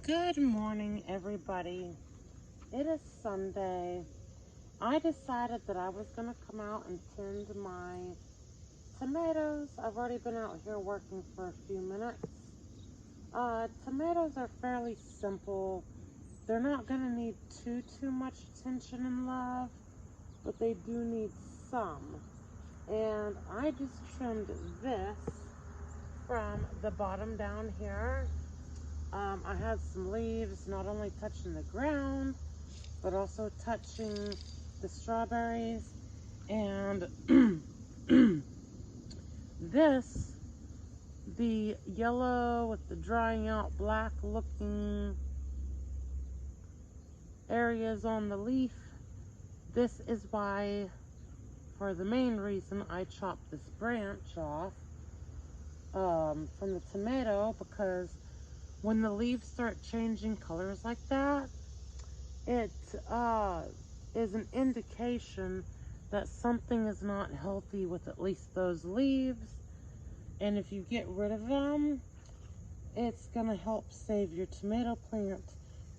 Good morning, everybody. It is Sunday. I decided that I was going to come out and tend my tomatoes. I've already been out here working for a few minutes. Tomatoes are fairly simple. They're not going to need too much attention and love, but they do need some. And I just trimmed this from the bottom down here. I had some leaves not only touching the ground, but also touching the strawberries. And this, the yellow with the drying out black looking areas on the leaf, this is why, for the main reason, I chopped this branch off from the tomato, because when the leaves start changing colors like that, it is an indication that something is not healthy with at least those leaves. And if you get rid of them, it's going to help save your tomato plant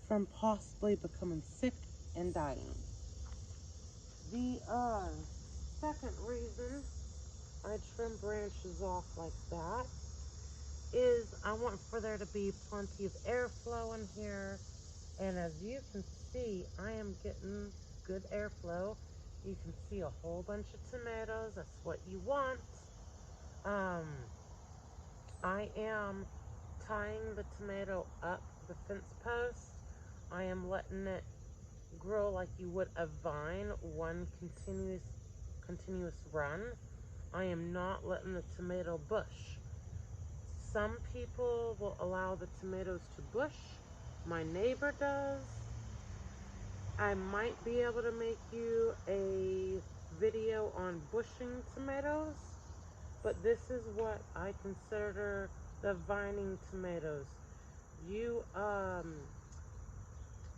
from possibly becoming sick and dying. The second reason I trim branches off like that is I want for there to be plenty of airflow in here. And as you can see, I am getting good airflow. You can see a whole bunch of tomatoes. That's what you want. I am tying the tomato up the fence post. I am letting it grow like you would a vine, one continuous run. I am not letting the tomato bush. Some people will allow the tomatoes to bush. My neighbor does. I might be able to make you a video on bushing tomatoes, but this is what I consider the vining tomatoes. You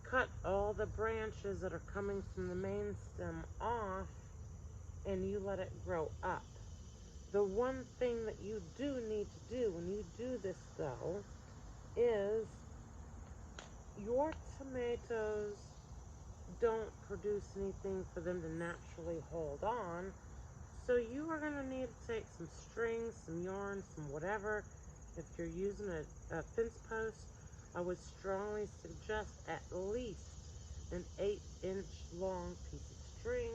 cut all the branches that are coming from the main stem off, and you let it grow up. The one thing that you do need to do when you do this, though, is your tomatoes don't produce anything for them to naturally hold on. So you are going to need to take some string, some yarn, some whatever. If you're using a fence post, I would strongly suggest at least an 8-inch long piece of string.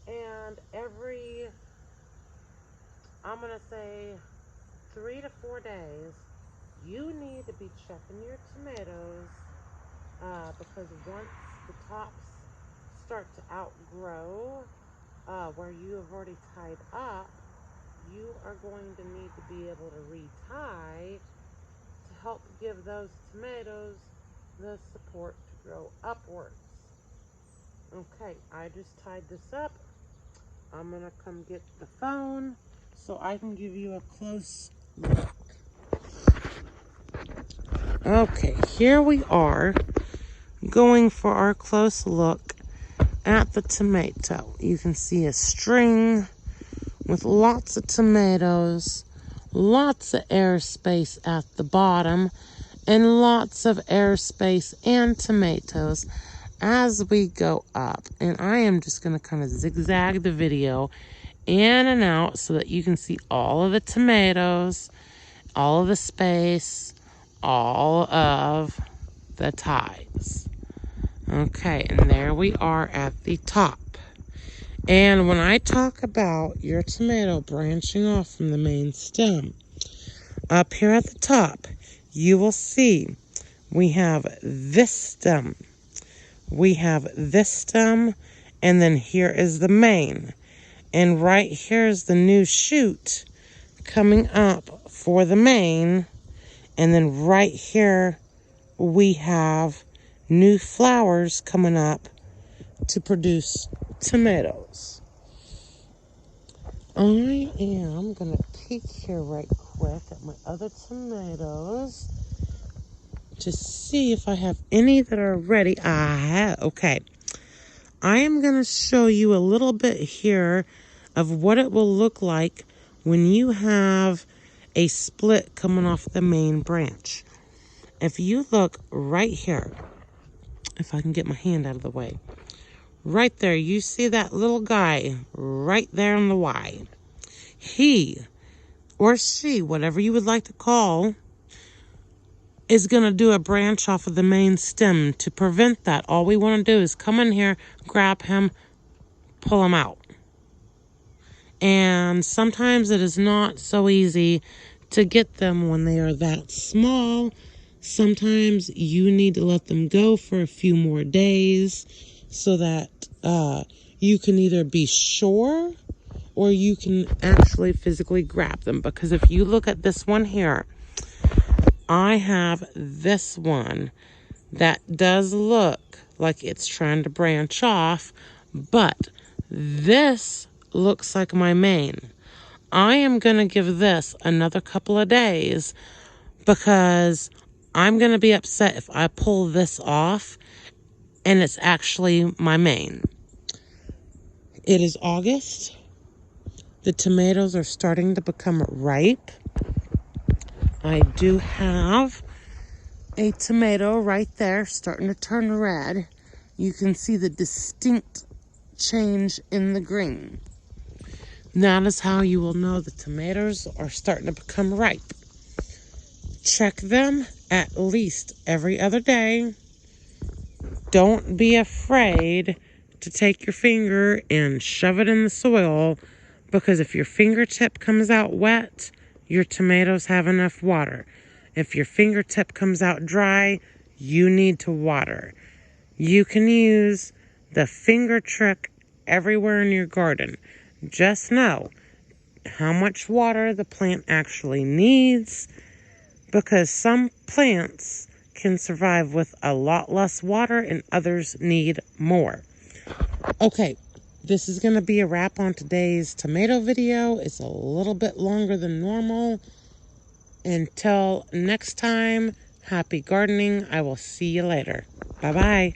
And every, I'm going to say 3 to 4 days, you need to be checking your tomatoes, because once the tops start to outgrow where you have already tied up, you are going to need to be able to retie to help give those tomatoes the support to grow upwards. Okay, I just tied this up. I'm going to come get the phone so I can give you a close look. Okay, here we are going for our close look at the tomato. You can see a string with lots of tomatoes, lots of airspace at the bottom, and lots of airspace and tomatoes as we go up. And I am just going to kind of zigzag the video in and out so that you can see all of the tomatoes, all of the space, all of the ties. Okay, and there we are at the top. And when I talk about your tomato branching off from the main stem, up here at the top, you will see we have this stem. We have this stem, and then here is the main. And right here is the new shoot coming up for the main. And then right here, we have new flowers coming up to produce tomatoes. I am going to peek here right quick at my other tomatoes to see if I have any that are ready. Okay. I am going to show you a little bit here of what it will look like when you have a split coming off the main branch. if you look right here, if I can get my hand out of the way, right there, you see that little guy right there on the Y. He or she, whatever you would like to call, is going to do a branch off of the main stem. To prevent that, all we want to do is come in here, grab him, pull him out. And sometimes it is not so easy to get them when they are that small. Sometimes you need to let them go for a few more days so that you can either be sure or you can actually physically grab them. Because if you look at this one here, I have this one that does look like it's trying to branch off, but this looks like my main. I am going to give this another couple of days because I'm going to be upset if I pull this off and it's actually my main. It is August. The tomatoes are starting to become ripe. I do have a tomato right there starting to turn red. You can see the distinct change in the green. That is how you will know the tomatoes are starting to become ripe. Check them at least every other day. Don't be afraid to take your finger and shove it in the soil, because if your fingertip comes out wet, your tomatoes have enough water. If your fingertip comes out dry, you need to water. You can use the finger trick everywhere in your garden. Just know how much water the plant actually needs, because some plants can survive with a lot less water and others need more. Okay, this is going to be a wrap on today's tomato video. It's a little bit longer than normal. Until next time, happy gardening. I will see you later. Bye-bye.